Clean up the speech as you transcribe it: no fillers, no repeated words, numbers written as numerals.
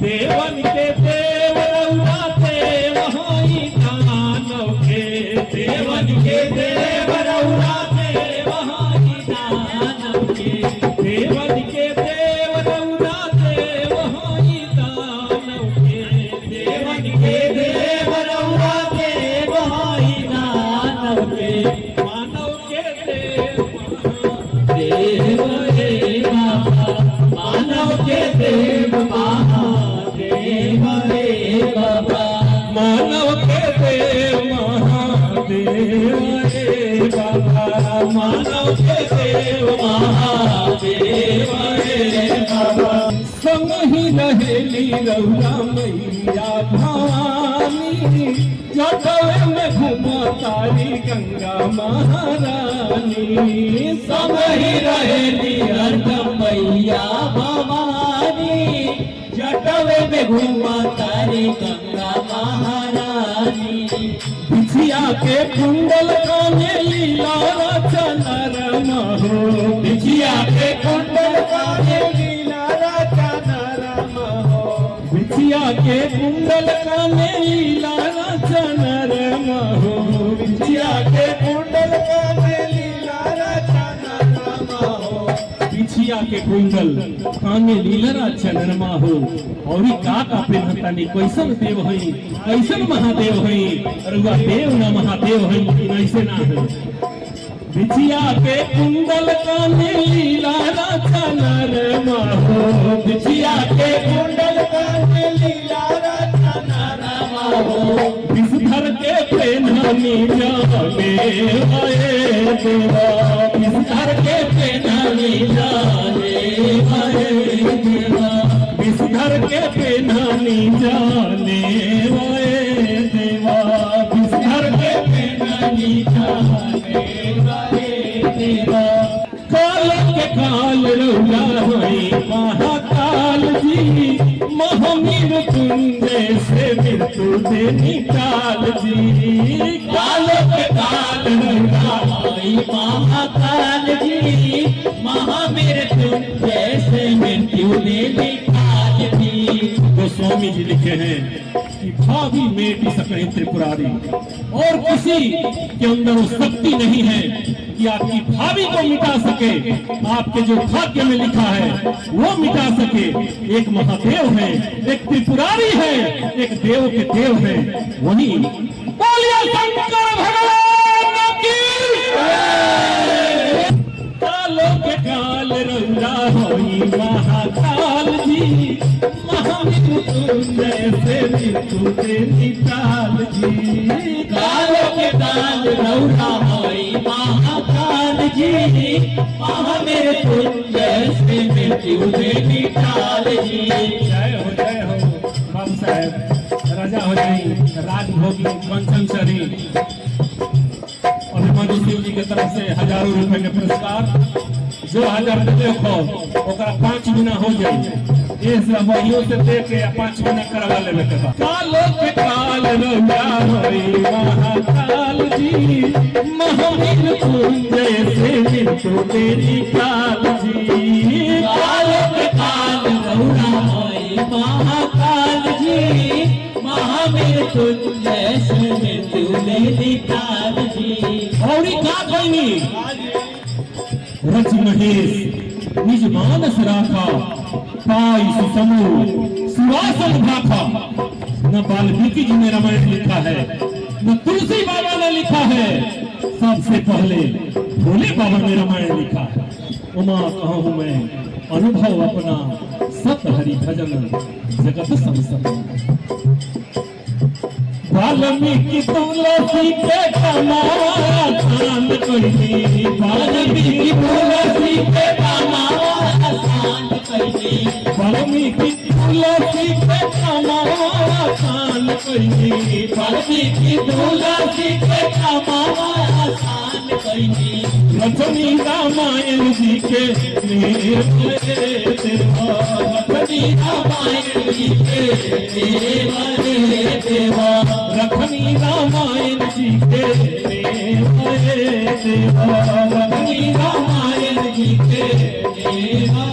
देवन के देव रउआ देव हई दानव के देवन के देव रउआ देव हई दानव के देवन के देव रउआ देव हई दानव के देवन के देव रउआ देव हई दानव के मानव के देव देव हे बाबा मानव के देव महादेव हे बाबा मानव के देव महादेव हे बाबा मानव के देव महादेव हे बाबा संग ही रहेली रउआ मैया भवानी जटवे में घुमतारी गंगा महारानी संग ही रहेली हरदम मैया भवानी जटवे में घुमतारी गंगा महारानी बिछिया के कुंडल काने लीला रचनर महो बिछिया के कुंडल काने लीला रचनर महो बिछिया के कुंडल काने लीला रचनर महो बिछिया के कुंडल काने लीला रचनर महो बिछिया के कुंडल काने लीला चनरमा हो और का पेनहतानी कैसन देव हई कैसन महादेव हई रुआ देव ना महादेव हई ऐसे ना है बिछिया के कुंडल काने लीला चनरमा हो बिछिया के कुंडल काने लीला चनरमा हो विषधर के पेनहनी जाने आए देवा विषधर के पेनहनी जाने विषधर के पेनहनी जाने वाए देवा विषधर के पेनहनी जाने वाए देवा काल के काल रउआ होई महाकाल जी महामृत्युंजय से मृत्यु दे निकाल जी काल के काल रउआ होई महाकाल जी महामृत्युंजय से मृत्यु दे निकाल जी। गोस्वामी जी लिखे हैं कि भावी मेटी सके त्रिपुरारी और किसी के अंदर वो शक्ति नहीं है कि आपकी भावी को मिटा सके आपके जो भाग्य में लिखा है वो मिटा सके। एक महादेव है एक त्रिपुरारी है एक देव के देव है वही बोलिए शंकर भगवान की कालो के काल रउआ होई महाकाल जी महामृत्युंजय से मृत्यु दे निकाल जी कालो के काल रउआ होई महाकाल जी महामृत्युंजय से मृत्यु दे निकाल जी। जय हो बाबू साहब राजा हो जाई राजभोगी कंचन चरी अभिमन्यु शिव जी के तरफ से हजारों रुपए के पुरस्कार जो 1000 देखो ओकरा 5 गुना हो जाए इस वहियों से दे के 5 गुना करवा लेवे के बाद कालो के काल रउआ होई महाकाल जी महामृत्युंजय से मृत्यु दे निकाल जी कालो के काल रउआ होई महाकाल जी महामृत्युंजय से मृत्यु दे निकाल जी। और का कहनी रच महेश निज मानस राखा पाई सुसमो सुवासन भाखा। न वाल्मीकि जी ने रामायण लिखा है न तुलसी बाबा ने लिखा है सबसे पहले भोले बाबा ने रामायण लिखा है। उमा कहूँ मैं अनुभव अपना सत हरि भजन जगत संसद वाल्मीकि तुलसी के कमावा आसान कइली वाल्मीकि तुलसी के कमावा आसान कइली वाल्मीकि तुलसी के कमावा आसान कइली वाल्मीकि तुलसी के कमावा आसान कइली रचनी रामायण जी के रचनी रामायण जी के देवा रखनी रामायण जी के देवा रखनी रामायण जी के देवा